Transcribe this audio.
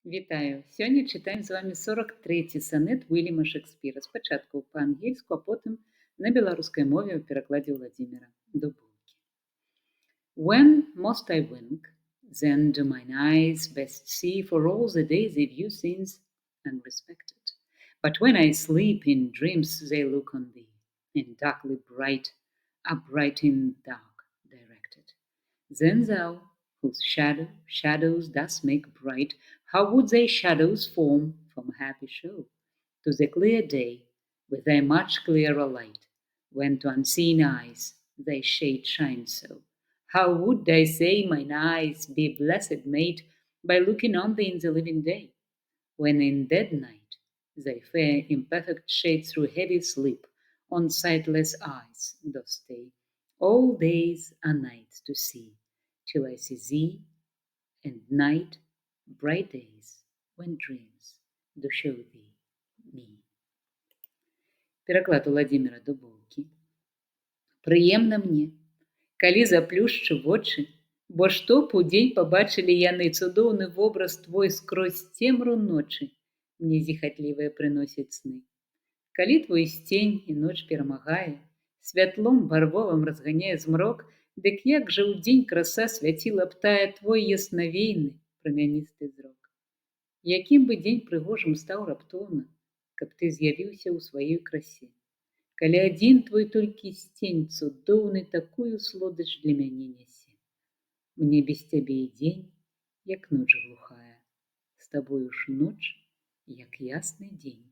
Вітаю! Сёння чытаем з вами 43 сонет Уильяма Шекспіра. Спачатку па-ангельску, а потым на беларускай мове ў перакладзе Владзіміра Дубоўкі. When most I wink, then do mine eyes best see for all the days they view scenes unrespected. But when I sleep in dreams they look on thee, in darkly bright, upright in dark directed. Then thou, whose shadows dost make bright, how would thy shadows form from a happy show to the clear day with thy much clearer light, when to unseen eyes thy shade shines so? How would I say mine eyes be blessed made by looking on thee in the living day, when in dead night thy fair imperfect shade through heavy sleep on sightless eyes doth stay, all days are nights to see, till I see thee, and night bright days when dreams do show thee me. Пераклад Владзіміра Дубоўкі. Прыемна мне, калі заплюшчу вочы, бо што б удзень пабачылі яны цудоўны вобраз твой скрозь цемру ночы, мне зіхатлівыя прыносяць сны. Калі твой сцень і ноч перамагае, святлом барвовым разганяе змрок, дык як жа ўдзень краса свяціла б тая твой яснавейны прамяністы зрок. Якім бы дзень прыгожым стаў раптоўна, каб ты з'явіўся ў сваёй красе, калі адзін твой толькі сцень цудоўны такую слодыч для мяне нясе. Мне без цябе і дзень, як ноч глухая, з табою ж ноч, як ясны дзень.